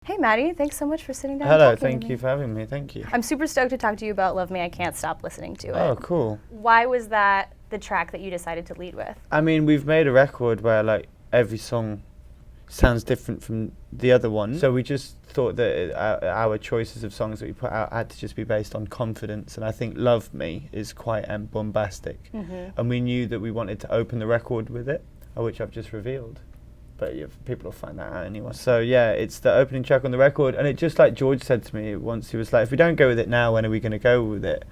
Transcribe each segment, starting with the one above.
Hey, Maddie, thanks so much for sitting down. Hello, and talking thank you for having me. Thank you. I'm super stoked to talk to you about Love Me, I Can't Stop Listening to It. Oh, cool. Why was that the track that you decided to lead with? I mean, we've made a record where like every song sounds different from the other one. So we just thought that our choices of songs that we put out had to just be based on confidence. And I think Love Me is quite bombastic. Mm-hmm. And we knew that we wanted to open the record with it, which I've just revealed. But yeah, people will find that out anyway. So yeah, it's the opening track on the record. And it just like George said to me once, he was like, if we don't go with it now, when are we going to go with it?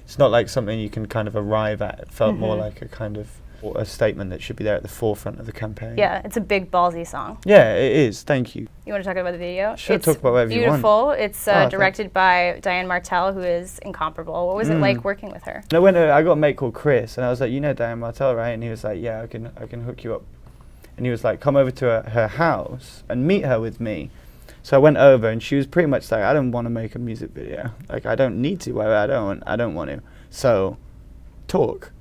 It's not like something you can kind of arrive at. It felt more like a kind of a statement that should be there at the forefront of the campaign. Yeah, it's a big ballsy song. Yeah, it is. Thank you. You want to talk about the video? Sure, talk about whatever you want. Beautiful. It's directed by Diane Martel, who is incomparable. What was it like working with her? No, I got a mate called Chris, and I was like, you know Diane Martel, right? And he was like, yeah, I can hook you up. And he was like, come over to her house and meet her with me. So I went over, and she was pretty much like, I don't want to make a music video. Like, I don't need to. I don't want to. So, talk.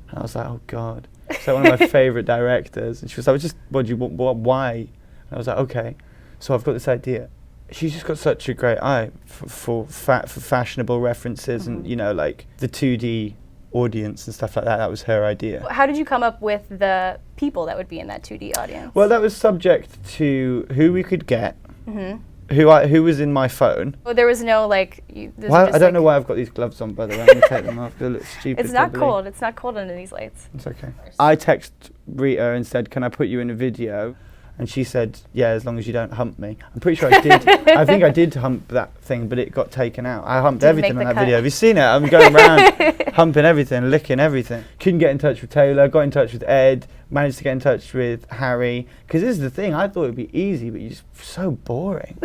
And I was like, oh God. So one of my favorite directors, and she was like, why? And I was like, okay. So I've got this idea. She's just got such a great eye for fashionable references, and you know, like the 2D audience and stuff like that. That was her idea. How did you come up with the people that would be in that 2D audience? Well, that was subject to who we could get, who was in my phone. Well, there was no like. I don't know why I've got these gloves on, by the way. I'm gonna take them off. They look stupid. It's not cold. It's not cold under these lights. It's okay. I texted Rita and said, "Can I put you in a video?" And she said, yeah, as long as you don't hump me. I'm pretty sure I did. I think I did hump that thing, but it got taken out. I humped everything on that video. Have you seen it? I'm going around humping everything, licking everything. Couldn't get in touch with Taylor, got in touch with Ed, managed to get in touch with Harry. Because this is the thing, I thought it would be easy, but you're just so boring.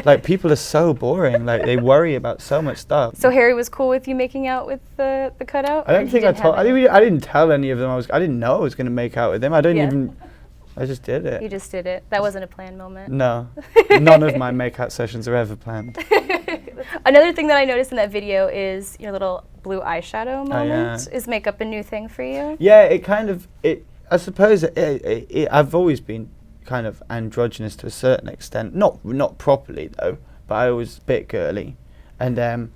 Like, people are so boring. Like, they worry about so much stuff. So Harry was cool with you making out with the cutout? I don't think I didn't tell any of them. I didn't know I was going to make out with them. I just did it. You just did it. That wasn't a planned moment. No. None of my make-out sessions are ever planned. Another thing that I noticed in that video is your little blue eyeshadow moment. Oh, yeah. Is makeup a new thing for you? Yeah, I suppose I've always been kind of androgynous to a certain extent. Not properly, though, but I was a bit girly. And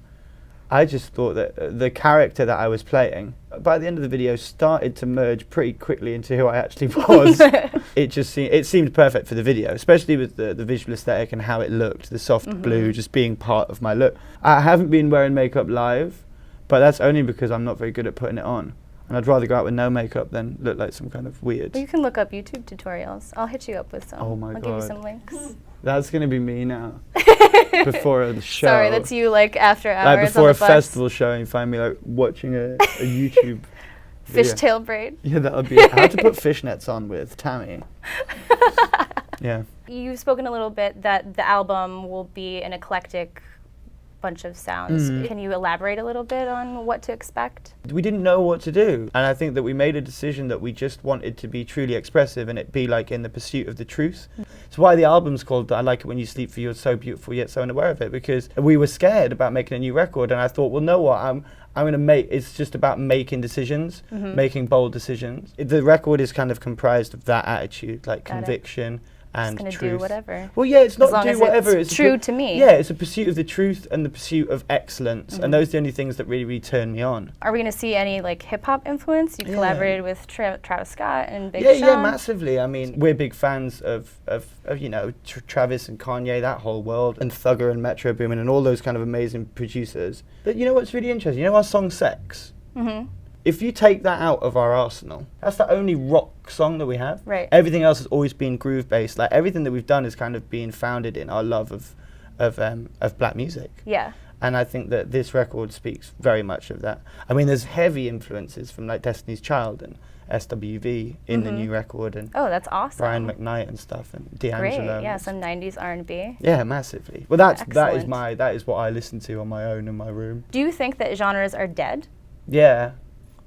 I just thought that the character that I was playing, by the end of the video, started to merge pretty quickly into who I actually was. It seemed perfect for the video, especially with the visual aesthetic and how it looked, the soft blue just being part of my look. I haven't been wearing makeup live, but that's only because I'm not very good at putting it on. And I'd rather go out with no makeup than look like some kind of weird. Well, you can look up YouTube tutorials. I'll hit you up with some. Oh my God. I'll give you some links. That's going to be me now. Before the show. Sorry, that's you like after hours like before on a the bus. Festival show, and you find me like watching a YouTube video. Fishtail braid. Yeah, that'll be how to put fishnets on with Tammy. Yeah. You've spoken a little bit that the album will be an eclectic bunch of sounds. Can you elaborate a little bit on what to expect? We didn't know what to do, and I think that we made a decision that we just wanted to be truly expressive and it be like in the pursuit of the truth. It's why the album's called I Like It When You Sleep, For You're So Beautiful Yet So Unaware of It, because we were scared about making a new record, and I thought, well, know what, I'm going to make, it's just about making decisions, making bold decisions. The record is kind of comprised of that attitude, like conviction and truth. Do whatever. Well, yeah, it's not as do long whatever. As it's true to me. Yeah, it's a pursuit of the truth and the pursuit of excellence, and those are the only things that really, really turn me on. Are we going to see any like hip hop influence? You collaborated with Travis Scott and Big Sean. Yeah, massively. I mean, we're big fans of you know, Travis and Kanye, that whole world, and Thugger and Metro Boomin and all those kind of amazing producers. But you know what's really interesting? You know our song Sex? If you take that out of our arsenal, that's the only rock song that we have. Right. Everything else has always been groove-based. Like, everything that we've done is kind of being founded in our love of black music. Yeah. And I think that this record speaks very much of that. I mean, there's heavy influences from like Destiny's Child and SWV in the new record, and oh, that's awesome. Brian McKnight and stuff, and D'Angelo. Great, yeah, some 90s R&B. Yeah, massively. Well, that is what I listen to on my own in my room. Do you think that genres are dead? Yeah.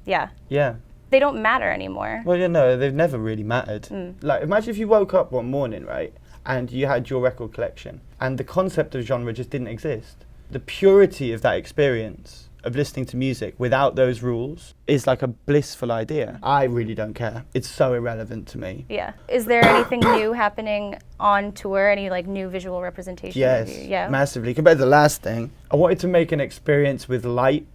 Yeah. Yeah. They don't matter anymore. Well, you know, they've never really mattered. Like, imagine if you woke up one morning, right, and you had your record collection, and the concept of genre just didn't exist. The purity of that experience of listening to music without those rules is like a blissful idea. I really don't care. It's so irrelevant to me. Yeah. Is there anything new happening on tour? Any like new visual representation? Yes, Yeah. massively. Compared to the last thing, I wanted to make an experience with light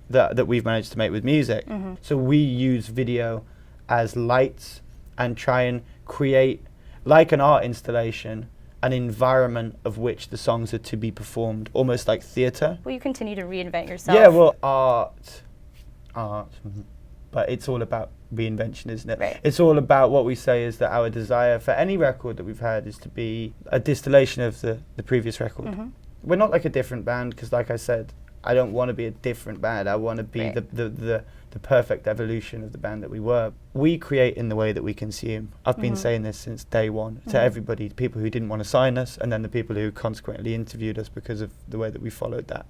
that we've managed to make with music. So we use video as lights and try and create, like an art installation, an environment of which the songs are to be performed, almost like theatre. Well, you continue to reinvent yourself. Yeah, well, art, but it's all about reinvention, isn't it? Right. It's all about what we say is that our desire for any record that we've had is to be a distillation of the previous record. We're not like a different band, because like I said, I don't want to be a different band. I want to be the perfect evolution of the band that we were. We create in the way that we consume. I've been saying this since day one to everybody, people who didn't want to sign us, and then the people who consequently interviewed us because of the way that we followed that.